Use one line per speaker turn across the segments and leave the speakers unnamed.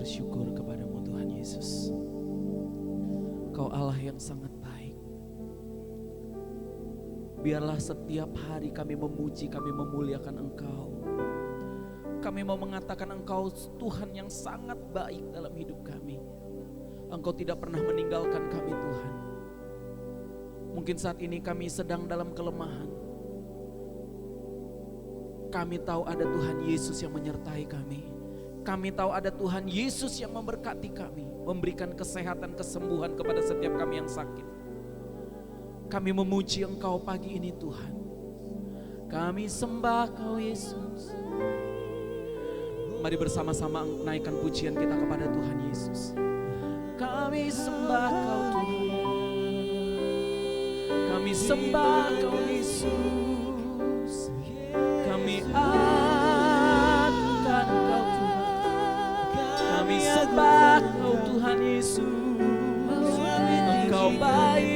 bersyukur kepadamu Tuhan Yesus. Kau Allah yang sangat baik. Biarlah setiap hari kami memuji, kami memuliakan Engkau. Kami mau mengatakan Engkau Tuhan yang sangat baik dalam hidup kami. Engkau tidak pernah meninggalkan kami Tuhan. Mungkin saat ini kami sedang dalam kelemahan. Kami tahu ada Tuhan Yesus yang menyertai kami. Kami tahu ada Tuhan Yesus yang memberkati kami, memberikan kesehatan, kesembuhan kepada setiap kami yang sakit. Kami memuji Engkau pagi ini Tuhan. Kami sembah Kau Yesus. Mari bersama-sama naikkan pujian kita kepada Tuhan Yesus. Kami sembah Kau Tuhan. Kami sembah Kau Yesus. Kami adukan Kau Tuhan. Kami sembah Kau Tuhan Yesus. Engkau baik.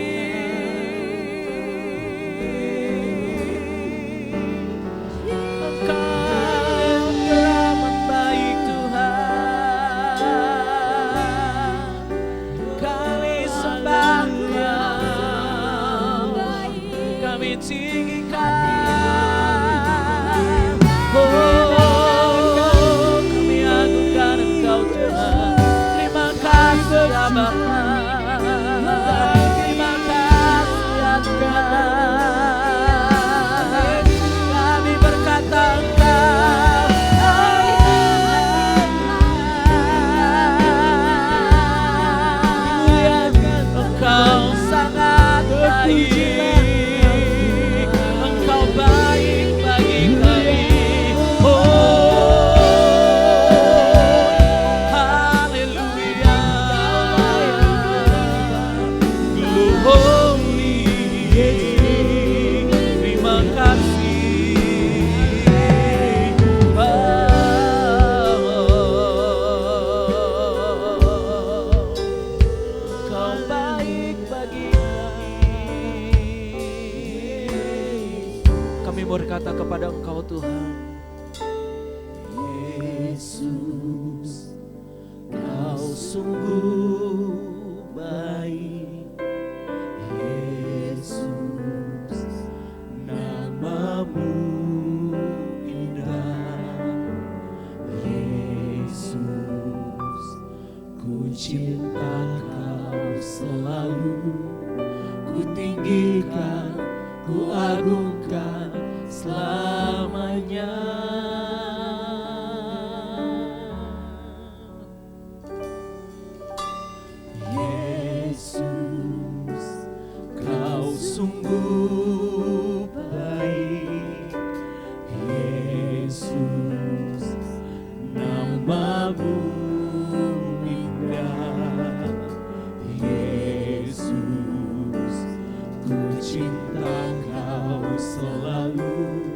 Berkata kepada Engkau Tuhan, Yesus, Kau sungguh baik. Yesus, nama-Mu indah. Yesus, ku cinta Kau selalu. Ku tinggikan, ku agungkan selamanya. Yesus, Kau sungguh baik. Yesus, nama-Mu indah. Yesus, ku cinta Kau selalu.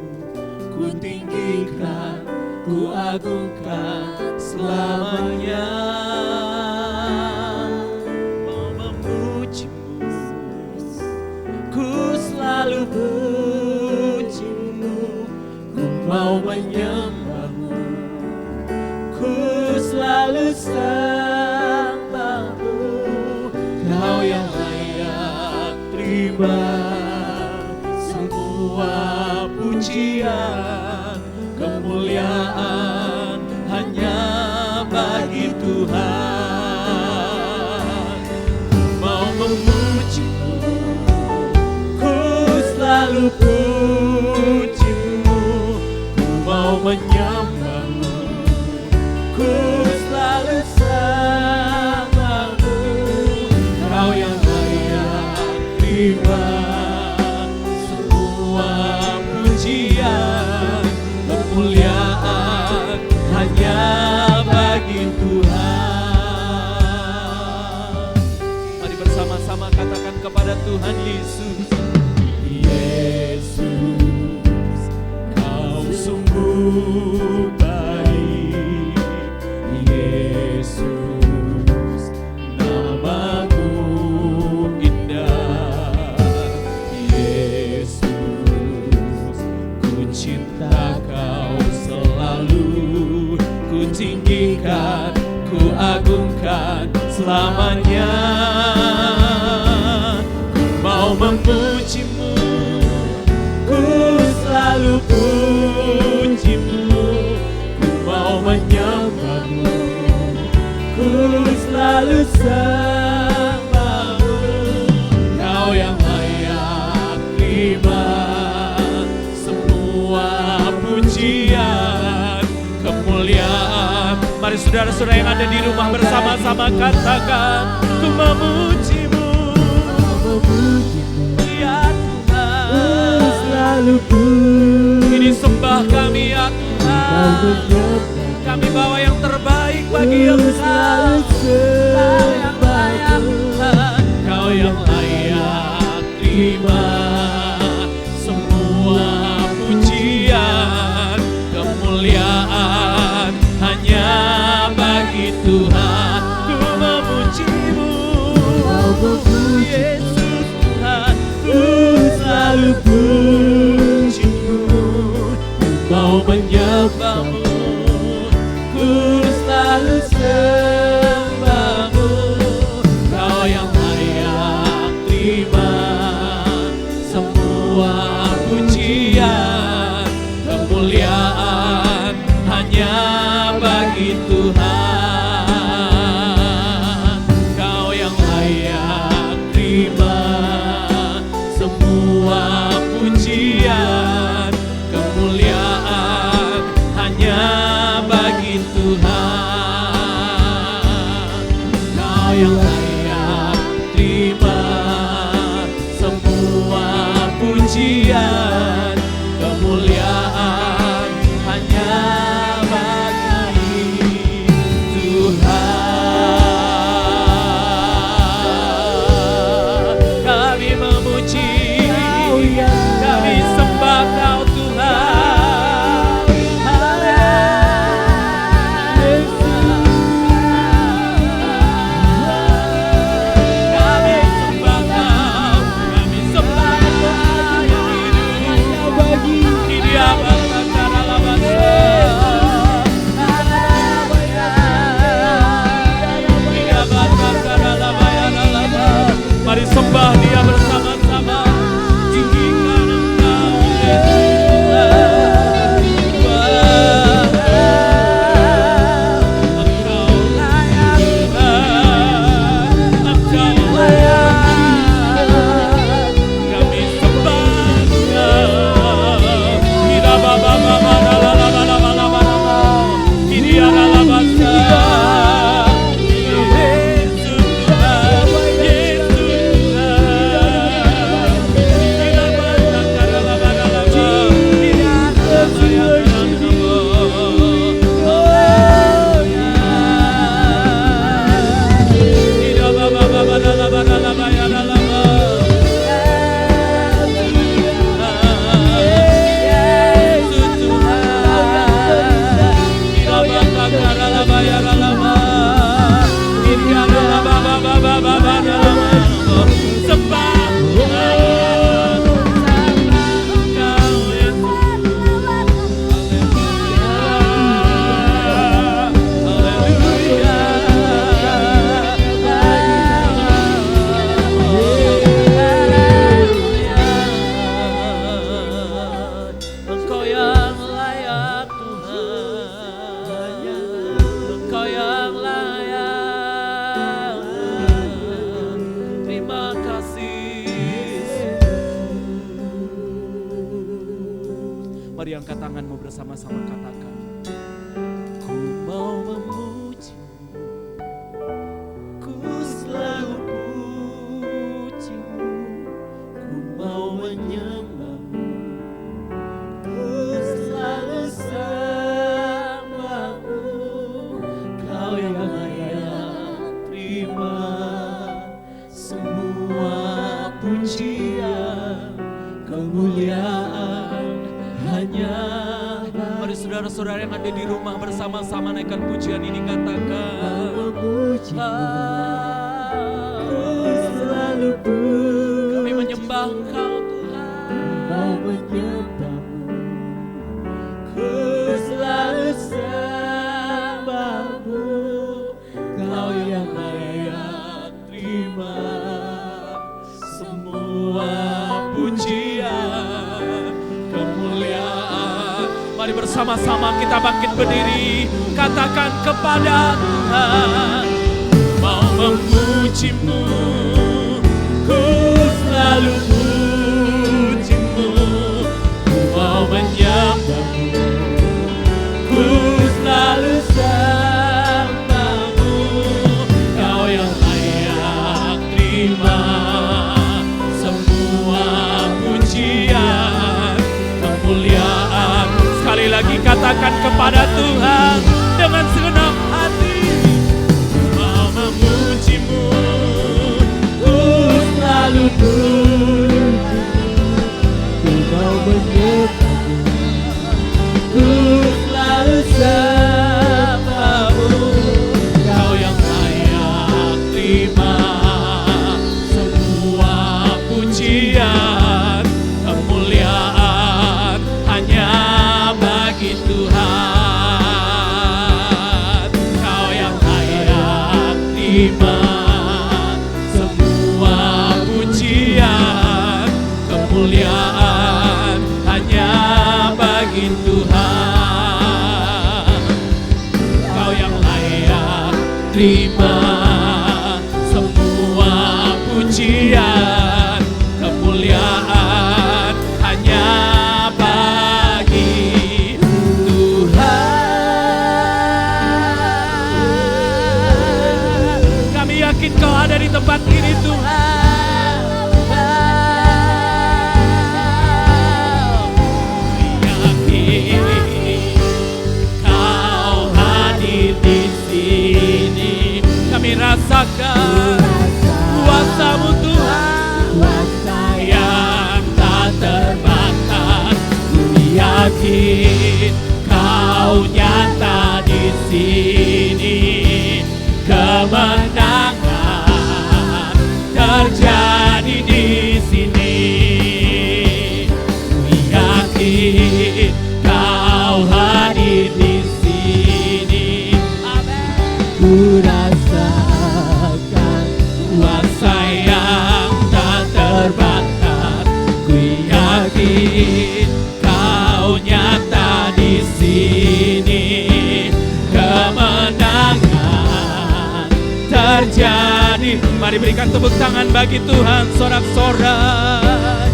Ku tinggikan, ku agungkan selamanya. Mau memuji-Mu, ku selalu puji-Mu. Ku mau menyembah-Mu, ku selalu sembah-Mu. Kau yang layak terima semua pujian, kemuliaan hanya bagi Tuhan. Mau memuji-Mu, ku selalu puji-Mu. Ku mau menyembah-Mu, ku selalu sembah-Mu. Kau yang layak terima kemuliaan hanya bagi Tuhan. Mari bersama-sama katakan kepada Tuhan Yesus. Yesus, Kau sungguh baik. Yesus, nama-Mu indah. Yesus, ku cinta Kau selalu. Ku tinggikan, ku saudara-saudara yang ada di rumah bersama-sama katakan, ku memuji-Mu, ya Tuhan.
Selalu
Ini sembah kami ya Tuhan. Kami bawa yang terbaik bagi Engkau. Kau yang layak Tuhan, Kau yang layak terima semua pujian, kemuliaan hanya bagi Tuhan. Ku memuji-Mu, Yesus Tuhan, ku selalu puji-Mu, mau menyembah-Mu, ku selalu sembah-Mu. Kau yang layak terima semua pujian, kemuliaan hanya bagi Tuhan. Kau yang layak terima semua pujian, kemuliaan hanya bagi Tuhan. Kau yang layak terima semua pujian, kemuliaan hanya bagi Tuhan. Kami memuji, kami sembah Kau Tuhan. Kami sembah Kau, kami sembah Kau yang hidup. Ini apa cara labasa? Mari sembah Dia bersama-sama. Tinggikan Engkau, Yesus. Engkau layak Tuhan, Engkau layak. Kami sembah Engkau. Kita ini adalah bangsa. Mari angkat tanganmu bersama-sama katakan, ku mau memuji-Mu, ku selalu puji-Mu, ku mau menyembah-Mu, ku selalu sembah-Mu. Kau yang layak terima semua pujian, kemuliaan hanya. Mari saudara-saudara yang ada di rumah bersama-sama naikkan pujian ini, katakan, kami menyembah Engkau Tuhan, ku selalu sembah-Mu. Kau yang layak terima semua pujian, kemuliaan. Mari bersama-sama kita bangkit berdiri, katakan kepada Tuhan, mau memuji-Mu, ku selalu puji-Mu, ku mau menyembah-Mu, ku selalu sembah. katakan kepada Tuhan dengan segenap hati. Mau memujimu, ku selalu puji. Ku mau menyembahmu, ku selalu sembahmu. Kau yang layak terima semua pujian, kemuliaan hanya bagi Tuhan. Kau yang layak terima semua pujian, kemuliaan hanya bagi Tuhan. Kau yang layak terima semua pujian, kemuliaan hanya bagi Tuhan. Kami yakin Kau ada di tempat ini, Tuhan. Kami yakin Kau hadir di sini. Kami rasakan kuasa-Mu, Tuhan, kuasa yang tak terbatas. Kami yakin Kau nyata di sini. Kemenangan terjadi di sini. Kami yakin Kau hadir di sini. Amin. Ku rasakan kuasa yang tak terbatas. Ku yakin Kau nyata di sini. Kemenangan terjadi. Mari berikan tepuk tangan bagi Tuhan, sorak-sorai.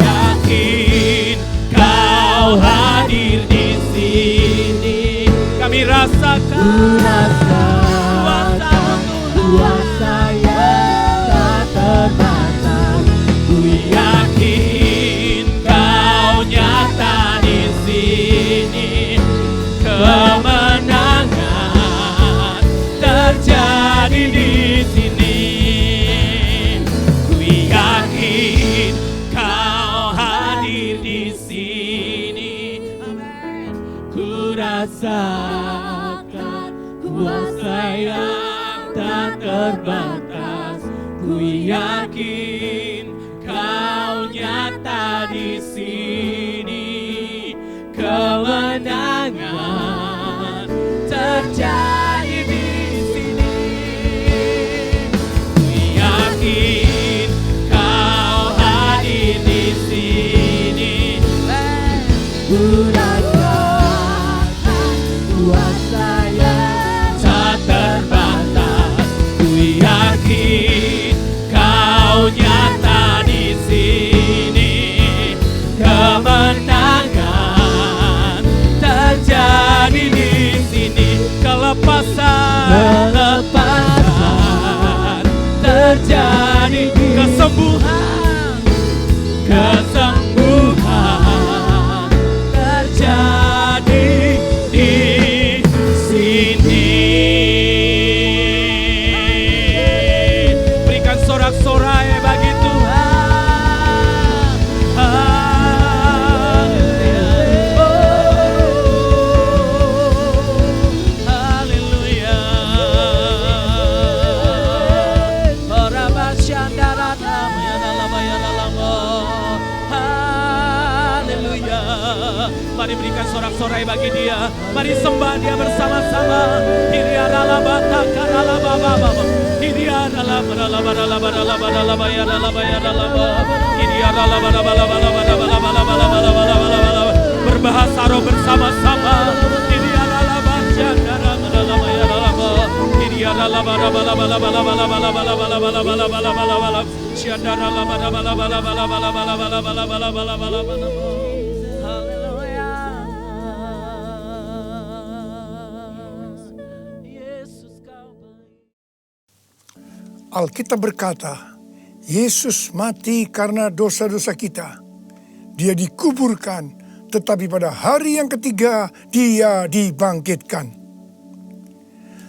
Yakin Kau hadir di sini. Kami rasakan kuasa yang tak terbatas. Ku yakin Kau nyata di sini. Kemenangan terjadi di sini. Ku yakin Kau hadir di sini. Amin. Ku rasakan kuasa yang tak terbatas. Ku yakin Kau nyata di sini. Kemenangan terjadi di sini. Ku yakin Kau hadir di sini. Ku rasakan kuasa yang tak terbatas. Ku yakin Kau nyata di sini. Kemenangan terjadi di sini. Kelepasan terjadi. Kesembuhan terjadi di sini. Berikan sorak-sorai bagi Tuhan. Haleluya. Haleluya. Haleluya. Mari berikan sorak-sorai bagi Dia. Mari sembah Dia bersama-sama. Berbahasa roh bersama-sama.
Alkitab berkata, Yesus mati karena dosa-dosa kita. Dia dikuburkan tetapi pada hari yang ketiga Dia dibangkitkan.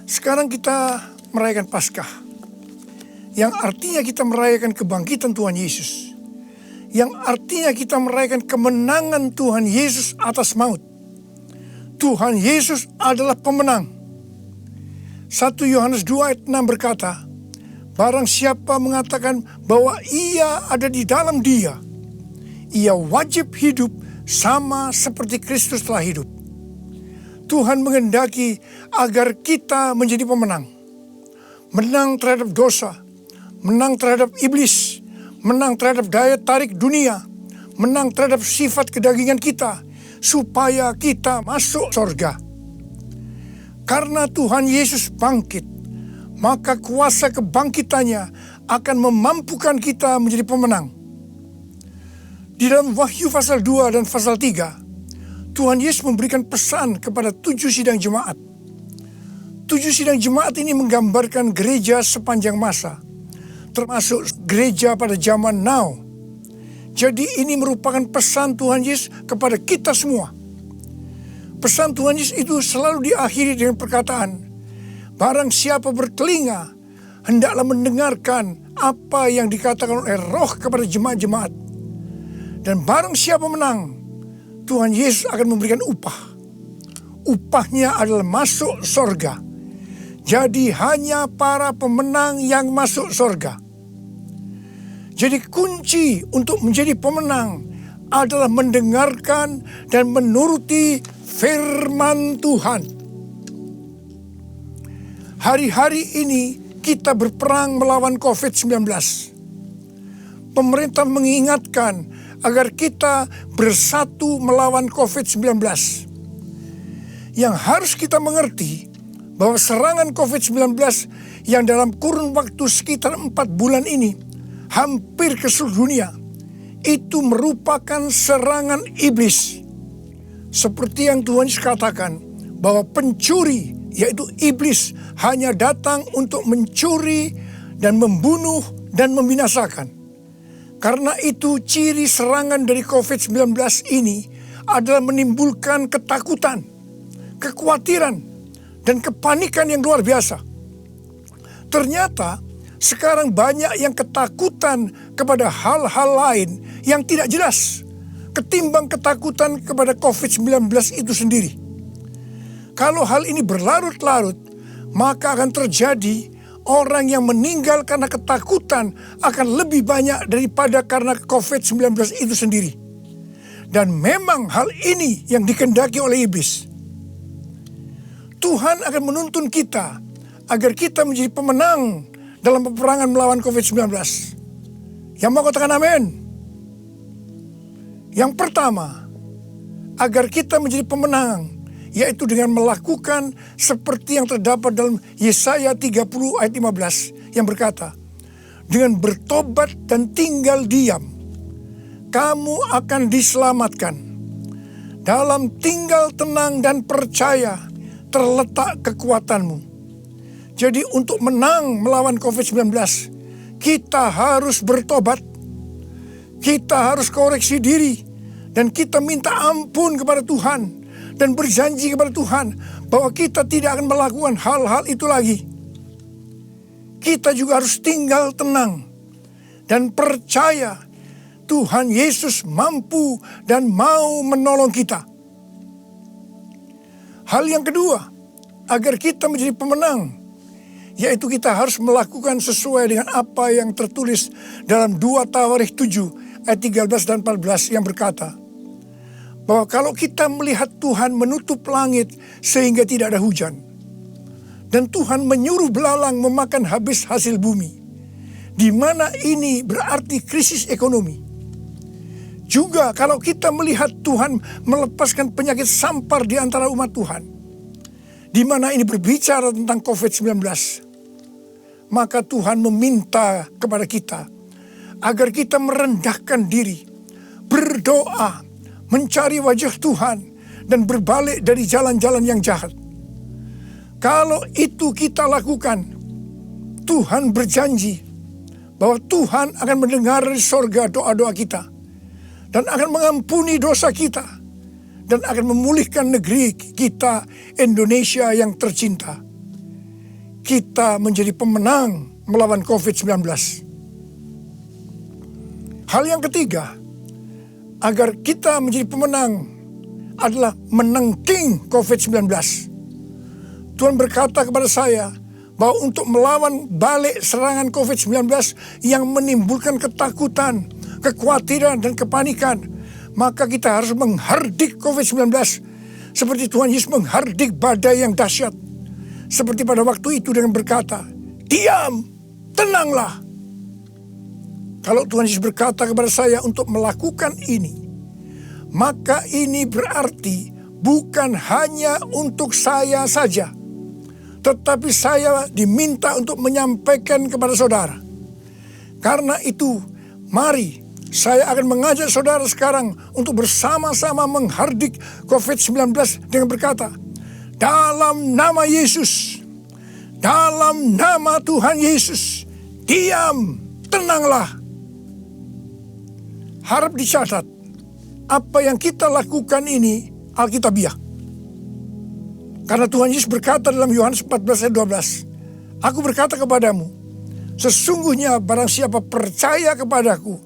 Sekarang kita merayakan Paskah, yang artinya kita merayakan kebangkitan Tuhan Yesus, yang artinya kita merayakan kemenangan Tuhan Yesus atas maut. Tuhan Yesus adalah pemenang. 1 Yohanes 2 ayat 6 berkata, barang siapa mengatakan bahwa ia ada di dalam Dia, ia wajib hidup sama seperti Kristus telah hidup. Tuhan menghendaki agar kita menjadi pemenang. Menang terhadap dosa, menang terhadap iblis, menang terhadap daya tarik dunia, menang terhadap sifat kedagingan kita, supaya kita masuk surga. Karena Tuhan Yesus bangkit, maka kuasa kebangkitannya akan memampukan kita menjadi pemenang. Di dalam Wahyu pasal 2 dan pasal 3, Tuhan Yesus memberikan pesan kepada 7 sidang jemaat. 7 sidang jemaat ini menggambarkan gereja sepanjang masa, termasuk gereja pada zaman now. Jadi ini merupakan pesan Tuhan Yesus kepada kita semua. Pesan Tuhan Yesus itu selalu diakhiri dengan perkataan, barang siapa bertelinga, hendaklah mendengarkan apa yang dikatakan oleh Roh kepada jemaat-jemaat. Dan barang siapa menang, Tuhan Yesus akan memberikan upah. Upahnya adalah masuk surga. Jadi hanya para pemenang yang masuk surga. Jadi kunci untuk menjadi pemenang adalah mendengarkan dan menuruti firman Tuhan. Hari-hari ini kita berperang melawan COVID-19. Pemerintah mengingatkan agar kita bersatu melawan COVID-19. Yang harus kita mengerti bahwa serangan COVID-19 yang dalam kurun waktu sekitar 4 bulan ini hampir ke seluruh dunia, itu merupakan serangan iblis. Seperti yang Tuhan Yesus katakan, bahwa pencuri, yaitu iblis, hanya datang untuk mencuri dan membunuh dan membinasakan. Karena itu ciri serangan dari COVID-19 ini adalah menimbulkan ketakutan, kekhawatiran, dan kepanikan yang luar biasa. Ternyata sekarang banyak yang ketakutan kepada hal-hal lain yang tidak jelas ketimbang ketakutan kepada COVID-19 itu sendiri. Kalau hal ini berlarut-larut, maka akan terjadi orang yang meninggal karena ketakutan akan lebih banyak daripada karena COVID-19 itu sendiri. Dan memang hal ini yang dikehendaki oleh iblis. Tuhan akan menuntun kita agar kita menjadi pemenang dalam peperangan melawan COVID-19. Yang mau katakan amin? Yang pertama, agar kita menjadi pemenang, yaitu dengan melakukan seperti yang terdapat dalam Yesaya 30 ayat 15 yang berkata, dengan bertobat dan tinggal diam, kamu akan diselamatkan. Dalam tinggal tenang dan percaya terletak kekuatanmu. Jadi untuk menang melawan COVID-19, kita harus bertobat, kita harus koreksi diri, dan kita minta ampun kepada Tuhan. Dan berjanji kepada Tuhan bahwa kita tidak akan melakukan hal-hal itu lagi. Kita juga harus tinggal tenang dan percaya Tuhan Yesus mampu dan mau menolong kita. Hal yang kedua, agar kita menjadi pemenang, yaitu kita harus melakukan sesuai dengan apa yang tertulis dalam 2 Tawarikh 7 ayat 13 dan 14 yang berkata, bahwa kalau kita melihat Tuhan menutup langit sehingga tidak ada hujan, dan Tuhan menyuruh belalang memakan habis hasil bumi, di mana ini berarti krisis ekonomi. Juga kalau kita melihat Tuhan melepaskan penyakit sampar di antara umat Tuhan, di mana ini berbicara tentang COVID-19, maka Tuhan meminta kepada kita agar kita merendahkan diri, berdoa, mencari wajah Tuhan, dan berbalik dari jalan-jalan yang jahat. Kalau itu kita lakukan, Tuhan berjanji bahwa Tuhan akan mendengar dari sorga doa-doa kita, dan akan mengampuni dosa kita, dan akan memulihkan negeri kita Indonesia yang tercinta. Kita menjadi pemenang melawan COVID-19. Hal yang ketiga, agar kita menjadi pemenang adalah menengking COVID-19. Tuhan berkata kepada saya bahwa untuk melawan balik serangan COVID-19 yang menimbulkan ketakutan, kekhawatiran, dan kepanikan, maka kita harus menghardik COVID-19 seperti Tuhan Yesus menghardik badai yang dahsyat. Seperti pada waktu itu dengan berkata, "Diam, tenanglah." Kalau Tuhan Yesus berkata kepada saya untuk melakukan ini, maka ini berarti bukan hanya untuk saya saja, tetapi saya diminta untuk menyampaikan kepada saudara. Karena itu, mari saya akan mengajak saudara sekarang untuk bersama-sama menghardik COVID-19 dengan berkata, dalam nama Yesus, dalam nama Tuhan Yesus, diam, tenanglah. Harap dicatat, apa yang kita lakukan ini Alkitabiah. Karena Tuhan Yesus berkata dalam Yohanes 14 ayat 12, "Aku berkata kepadamu, sesungguhnya barang siapa percaya kepadaku,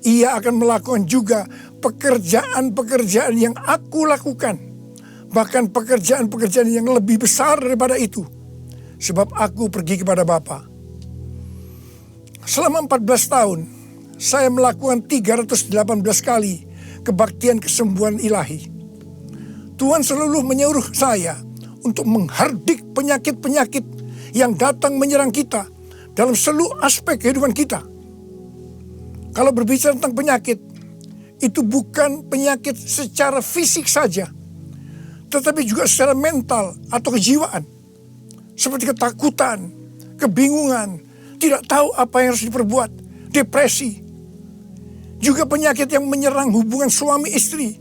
ia akan melakukan juga pekerjaan-pekerjaan yang aku lakukan. Bahkan pekerjaan-pekerjaan yang lebih besar daripada itu. Sebab aku pergi kepada Bapa." Selama 14 tahun, saya melakukan 318 kali kebaktian kesembuhan ilahi. Tuhan selalu menyuruh saya untuk menghardik penyakit-penyakit yang datang menyerang kita dalam seluruh aspek kehidupan kita. Kalau berbicara tentang penyakit, itu bukan penyakit secara fisik saja, tetapi juga secara mental atau kejiwaan. Seperti ketakutan, kebingungan, tidak tahu apa yang harus diperbuat, depresi. Juga penyakit yang menyerang hubungan suami istri,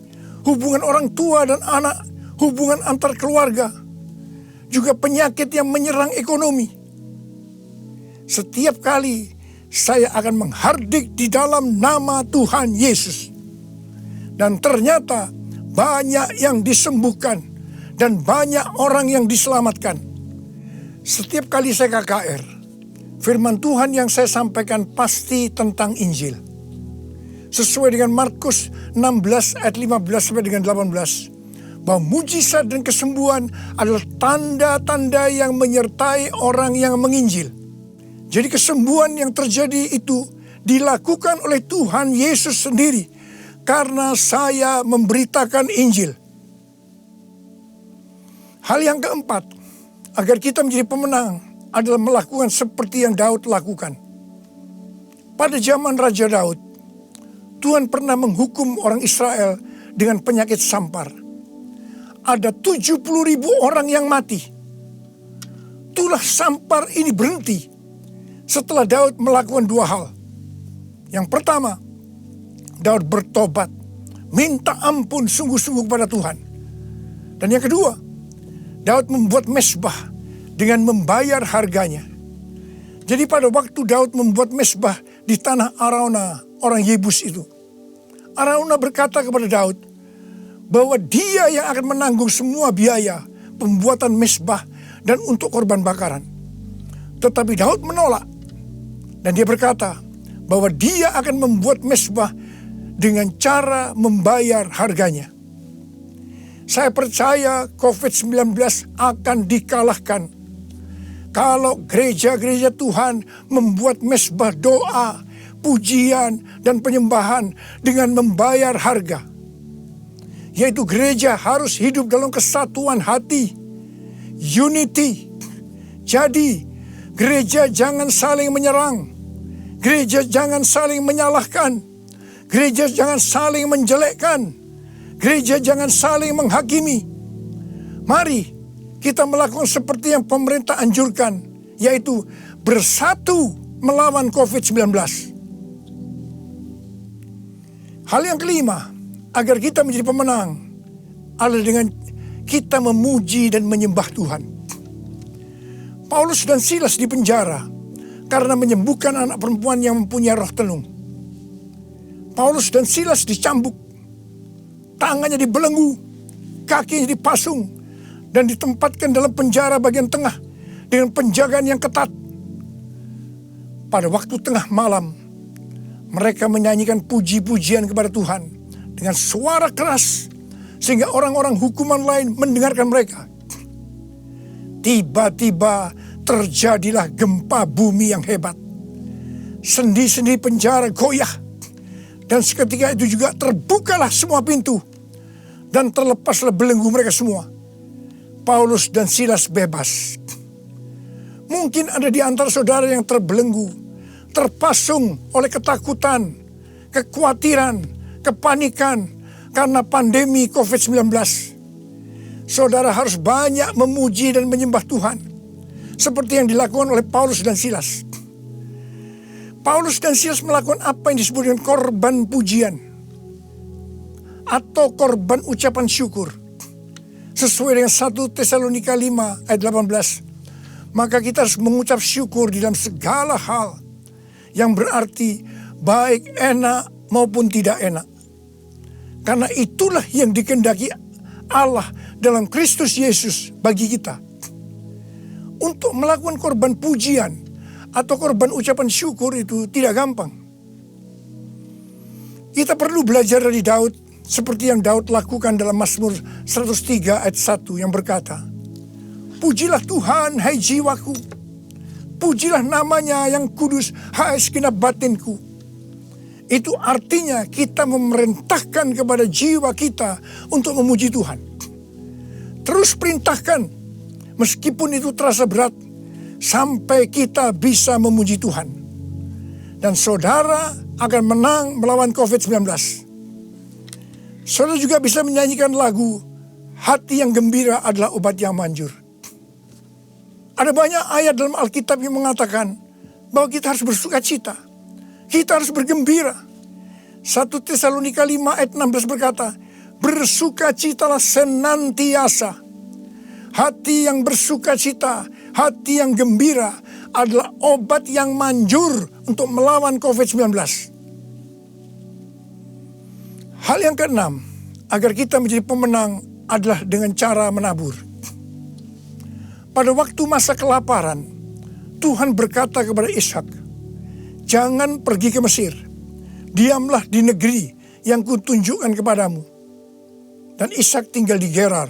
hubungan orang tua dan anak, hubungan antar keluarga. Juga penyakit yang menyerang ekonomi. Setiap kali saya akan menghardik di dalam nama Tuhan Yesus. Dan ternyata banyak yang disembuhkan dan banyak orang yang diselamatkan. Setiap kali saya KKR, firman Tuhan yang saya sampaikan pasti tentang Injil. Sesuai dengan Markus 16 ayat 15 sampai dengan 18. Bahwa mujizat dan kesembuhan adalah tanda-tanda yang menyertai orang yang menginjil. Jadi kesembuhan yang terjadi itu dilakukan oleh Tuhan Yesus sendiri. Karena saya memberitakan Injil. Hal yang keempat, agar kita menjadi pemenang adalah melakukan seperti yang Daud lakukan. Pada zaman Raja Daud, Tuhan pernah menghukum orang Israel dengan penyakit sampar. Ada 70.000 orang yang mati. Tulah sampar ini berhenti setelah Daud melakukan dua hal. Yang pertama, Daud bertobat, minta ampun sungguh-sungguh kepada Tuhan. Dan yang kedua, Daud membuat mezbah dengan membayar harganya. Jadi pada waktu Daud membuat mezbah di tanah Araunah, orang Yebus itu, Araunah berkata kepada Daud bahwa dia yang akan menanggung semua biaya pembuatan mezbah dan untuk korban bakaran. Tetapi Daud menolak dan dia berkata bahwa dia akan membuat mezbah dengan cara membayar harganya. Saya percaya COVID-19 akan dikalahkan kalau gereja-gereja Tuhan membuat mezbah doa, pujian, dan penyembahan dengan membayar harga. Yaitu gereja harus hidup dalam kesatuan hati, unity. Jadi gereja jangan saling menyerang, gereja jangan saling menyalahkan, gereja jangan saling menjelekkan, gereja jangan saling menghakimi. Mari kita melakukan seperti yang pemerintah anjurkan, yaitu bersatu melawan COVID-19. Hal yang kelima, agar kita menjadi pemenang, adalah dengan kita memuji dan menyembah Tuhan. Paulus dan Silas di penjara karena menyembuhkan anak perempuan yang mempunyai roh tenung. Paulus dan Silas dicambuk, tangannya dibelenggu, kakinya dipasung dan ditempatkan dalam penjara bagian tengah dengan penjagaan yang ketat. Pada waktu tengah malam, mereka menyanyikan puji-pujian kepada Tuhan dengan suara keras sehingga orang-orang hukuman lain mendengarkan mereka. Tiba-tiba terjadilah gempa bumi yang hebat. Sendi-sendi penjara goyah, dan seketika itu juga terbukalah semua pintu dan terlepaslah belenggu mereka semua. Paulus dan Silas bebas. Mungkin ada di antara saudara yang terbelenggu, terpasung oleh ketakutan, kekhawatiran, kepanikan karena pandemi COVID-19. Saudara harus banyak memuji dan menyembah Tuhan, seperti yang dilakukan oleh Paulus dan Silas. Paulus dan Silas melakukan apa yang disebut dengan korban pujian atau korban ucapan syukur. Sesuai dengan 1 Tesalonika 5 ayat 18. Maka kita harus mengucap syukur di dalam segala hal, yang berarti baik enak maupun tidak enak. Karena itulah yang dikehendaki Allah dalam Kristus Yesus bagi kita. Untuk melakukan korban pujian atau korban ucapan syukur itu tidak gampang. Kita perlu belajar dari Daud, seperti yang Daud lakukan dalam Mazmur 103 ayat 1 yang berkata, "Pujilah Tuhan, hai jiwaku. Pujilah namanya yang kudus, hai segenap batinku." Itu artinya kita memerintahkan kepada jiwa kita untuk memuji Tuhan. Terus perintahkan, meskipun itu terasa berat, sampai kita bisa memuji Tuhan. Dan saudara akan menang melawan COVID-19. Saudara juga bisa menyanyikan lagu "Hati yang gembira adalah obat yang manjur." Ada banyak ayat dalam Alkitab yang mengatakan bahwa kita harus bersuka cita. Kita harus bergembira. 1 Tesalonika 5 ayat 16 berkata, "Bersukacitalah senantiasa." Hati yang bersuka cita, hati yang gembira adalah obat yang manjur untuk melawan COVID-19. Hal yang keenam, agar kita menjadi pemenang adalah dengan cara menabur. Pada waktu masa kelaparan, Tuhan berkata kepada Ishak, "Jangan pergi ke Mesir, diamlah di negeri yang kutunjukkan kepadamu." Dan Ishak tinggal di Gerar.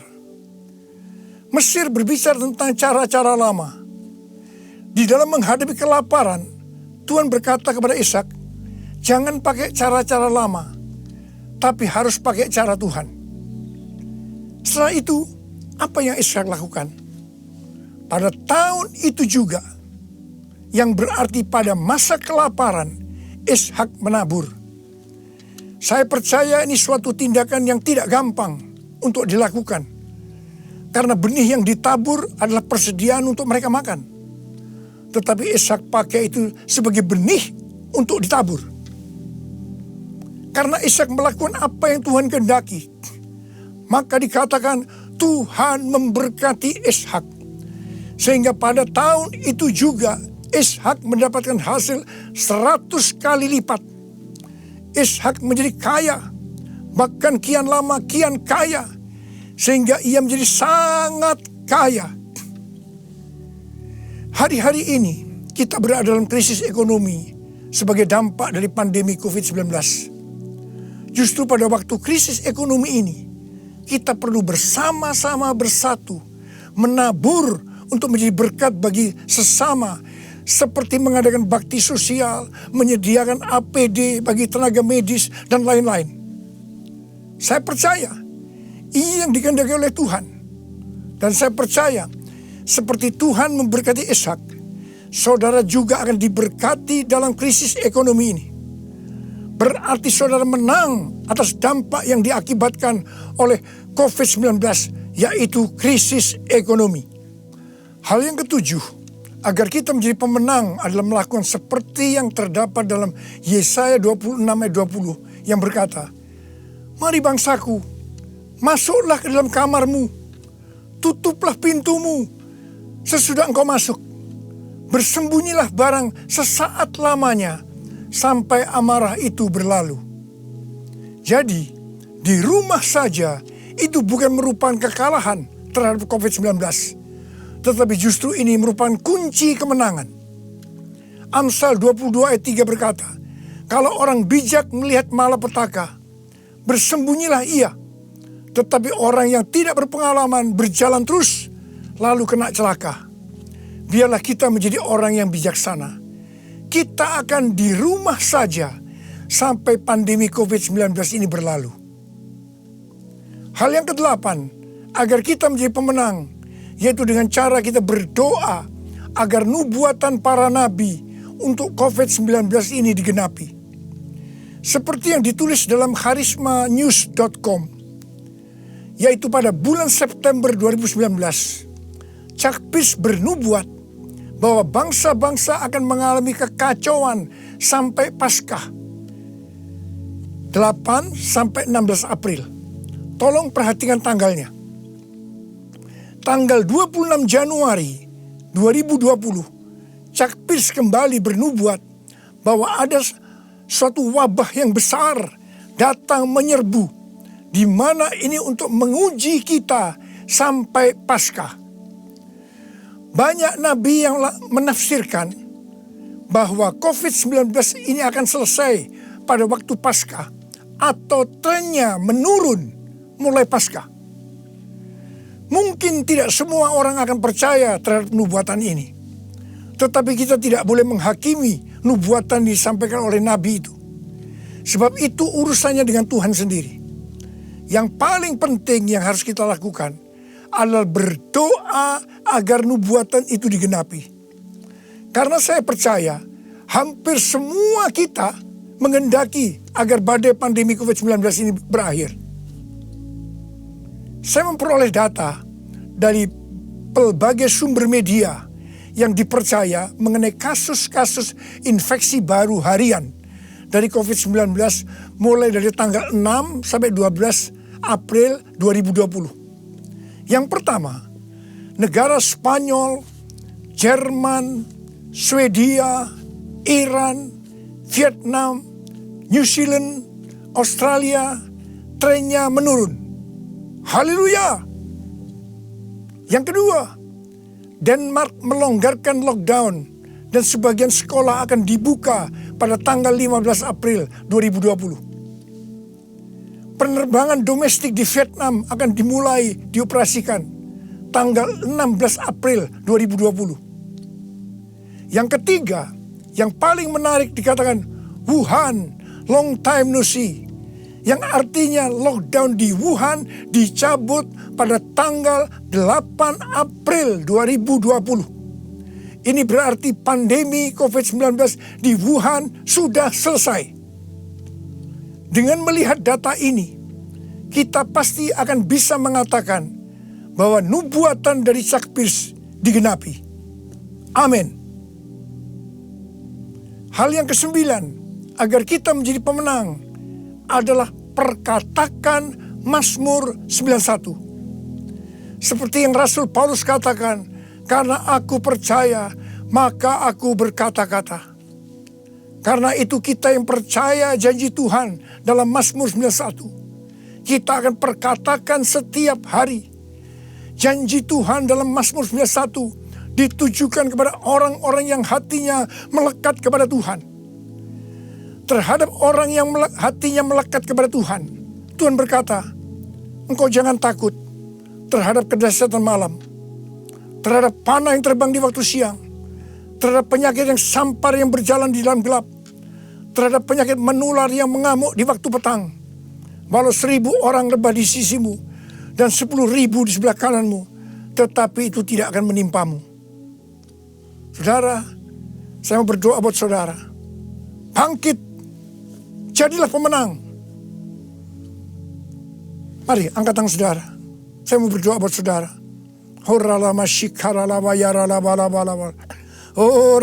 Mesir berbicara tentang cara-cara lama. Di dalam menghadapi kelaparan, Tuhan berkata kepada Ishak, "Jangan pakai cara-cara lama, tapi harus pakai cara Tuhan." Setelah itu, apa yang Ishak lakukan? Pada tahun itu juga, yang berarti pada masa kelaparan, Ishak menabur. Saya percaya ini suatu tindakan yang tidak gampang untuk dilakukan. Karena benih yang ditabur adalah persediaan untuk mereka makan. Tetapi Ishak pakai itu sebagai benih untuk ditabur. Karena Ishak melakukan apa yang Tuhan kehendaki, maka dikatakan Tuhan memberkati Ishak. Sehingga pada tahun itu juga Ishak mendapatkan hasil 100 kali lipat. Ishak menjadi kaya, bahkan kian lama kian kaya. Sehingga ia menjadi sangat kaya. Hari-hari ini kita berada dalam krisis ekonomi sebagai dampak dari pandemi COVID-19. Justru pada waktu krisis ekonomi ini, kita perlu bersama-sama bersatu, menabur untuk menjadi berkat bagi sesama, seperti mengadakan bakti sosial, menyediakan APD bagi tenaga medis, dan lain-lain. Saya percaya ini yang dikehendaki oleh Tuhan. Dan saya percaya seperti Tuhan memberkati Ishak, saudara juga akan diberkati dalam krisis ekonomi ini. Berarti saudara menang atas dampak yang diakibatkan oleh COVID-19, yaitu krisis ekonomi. Hal yang ketujuh, agar kita menjadi pemenang adalah melakukan seperti yang terdapat dalam Yesaya 26 ayat 20 yang berkata, "Mari bangsaku, masuklah ke dalam kamarmu, tutuplah pintumu sesudah engkau masuk. Bersembunyilah barang sesaat lamanya sampai amarah itu berlalu." Jadi, di rumah saja itu bukan merupakan kekalahan terhadap COVID-19, tetapi justru ini merupakan kunci kemenangan. Amsal 22 ayat 3 berkata, kalau orang bijak melihat malapetaka, bersembunyilah ia. Tetapi orang yang tidak berpengalaman berjalan terus, lalu kena celaka. Biarlah kita menjadi orang yang bijaksana. Kita akan di rumah saja sampai pandemi COVID-19 ini berlalu. Hal yang kedelapan, agar kita menjadi pemenang, yaitu dengan cara kita berdoa agar nubuatan para nabi untuk COVID-19 ini digenapi. Seperti yang ditulis dalam charismanews.com, yaitu pada bulan September 2019, Chuck Pierce bernubuat bahwa bangsa-bangsa akan mengalami kekacauan sampai Paskah 8 sampai 16 April. Tolong perhatikan tanggalnya. Tanggal 26 Januari 2020, Chuck Pierce kembali bernubuat bahwa ada suatu wabah yang besar datang menyerbu, di mana ini untuk menguji kita sampai Paskah. Banyak nabi yang menafsirkan bahwa COVID-19 ini akan selesai pada waktu Paskah atau trennya menurun mulai Paskah. Mungkin tidak semua orang akan percaya terhadap nubuatan ini. Tetapi kita tidak boleh menghakimi nubuatan disampaikan oleh nabi itu. Sebab itu urusannya dengan Tuhan sendiri. Yang paling penting yang harus kita lakukan adalah berdoa agar nubuatan itu digenapi. Karena saya percaya hampir semua kita mengendaki agar badai pandemi COVID-19 ini berakhir. Saya memperoleh data dari pelbagai sumber media yang dipercaya mengenai kasus-kasus infeksi baru harian dari COVID-19 mulai dari tanggal 6 sampai 12 April 2020. Yang pertama, negara Spanyol, Jerman, Swedia, Iran, Vietnam, New Zealand, Australia, trennya menurun. Haleluya. Yang kedua, Denmark melonggarkan lockdown dan sebagian sekolah akan dibuka pada tanggal 15 April 2020. Penerbangan domestik di Vietnam akan dimulai dioperasikan tanggal 16 April 2020. Yang ketiga, yang paling menarik dikatakan Wuhan, long time no see. Yang artinya lockdown di Wuhan dicabut pada tanggal 8 April 2020. Ini berarti pandemi COVID-19 di Wuhan sudah selesai. Dengan melihat data ini, kita pasti akan bisa mengatakan bahwa nubuatan dari Chuck Pierce digenapi. Amin. Hal yang kesembilan, agar kita menjadi pemenang, adalah perkatakan Mazmur 91. Seperti yang Rasul Paulus katakan, karena aku percaya, maka aku berkata-kata. Karena itu kita yang percaya janji Tuhan dalam Mazmur 91, kita akan perkatakan setiap hari. Janji Tuhan dalam Mazmur 91 ditujukan kepada orang-orang yang hatinya melekat kepada Tuhan. Terhadap orang yang hatinya melekat kepada Tuhan, Tuhan berkata, engkau jangan takut terhadap kedahsyatan malam, terhadap panah yang terbang di waktu siang, terhadap penyakit yang sampar yang berjalan di dalam gelap, terhadap penyakit menular yang mengamuk di waktu petang. Walau 1000 orang rebah di sisimu dan 10.000 di sebelah kananmu, tetapi itu tidak akan menimpamu. Saudara, saya mau berdoa buat saudara. Bangkit, jadilah pemenang. Mari angkat tangan saudara. Saya mau berdoa buat saudara. Oh,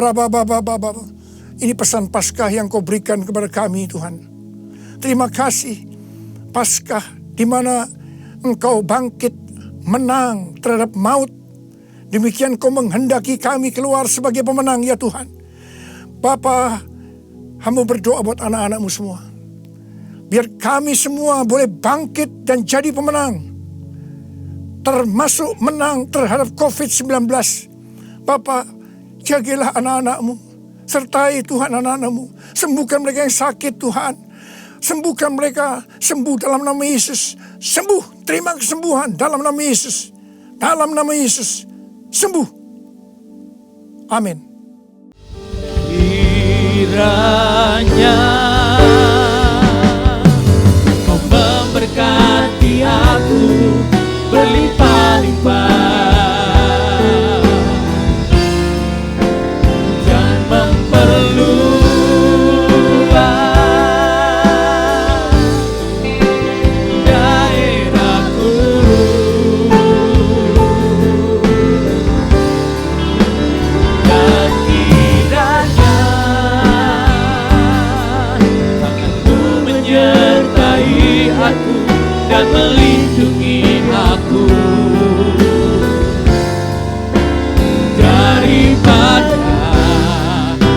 ini pesan Paskah yang kau berikan kepada kami, Tuhan. Terima kasih. Paskah di mana engkau bangkit menang terhadap maut. Demikian kau menghendaki kami keluar sebagai pemenang, ya Tuhan. Bapa, hamba berdoa buat anak-anakmu semua. Biar kami semua boleh bangkit dan jadi pemenang. termasuk menang terhadap COVID-19. Bapak, jagalah anak-anak-Mu, sertai Tuhan anak-anak-Mu, sembuhkan mereka yang sakit Tuhan, sembuhkan mereka, sembuh dalam nama Yesus, sembuh, terima kesembuhan dalam nama Yesus, dalam nama Yesus, sembuh, amin.
Kiranya Kau memberkati aku berlimpah-limpah dan memperluas daerahku, dan kiranya tangan-Mu menyertai aku dan melindungi aku daripada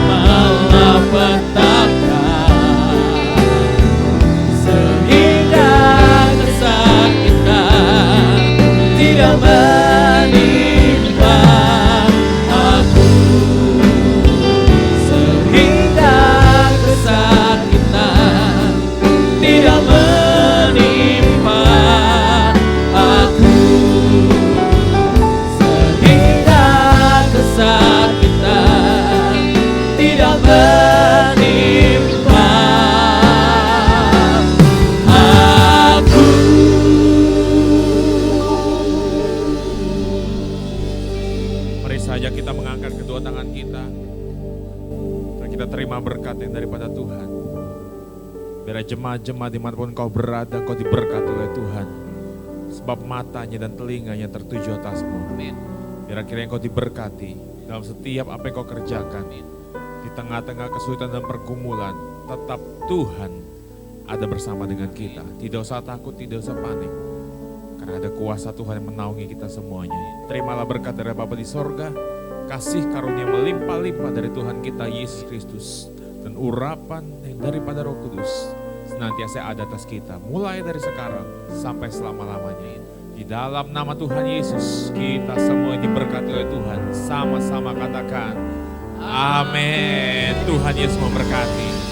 malapetaka, sehingga kesakitan tidak menimpa aku, sehingga kesakitan tidak menimpa aku, sehingga kesakitan tidak menimpa aku.
Mari saja kita mengangkat kedua tangan kita dan kita terima berkat yang daripada Tuhan. Biar jemaat-jemaat dimanapun kau berada, kau diberkati oleh Tuhan. Sebab matanya dan telinganya tertuju atasmu.
Amin.
Biar akhirnya kau diberkati dalam setiap apa yang kau kerjakan. Di tengah-tengah kesulitan dan pergumulan, tetap Tuhan ada bersama dengan kita. Tidak usah takut, tidak usah panik. Karena ada kuasa Tuhan yang menaungi kita semuanya. Terimalah berkat dari Bapa di sorga, kasih karunia melimpah-limpah dari Tuhan kita Yesus Kristus, dan urapan yang daripada Roh Kudus senantiasa ada atas kita, mulai dari sekarang sampai selama-lamanya. Di dalam nama Tuhan Yesus, kita semua diberkati oleh Tuhan. Sama-sama katakan, amin. Tuhan Yesus memberkati.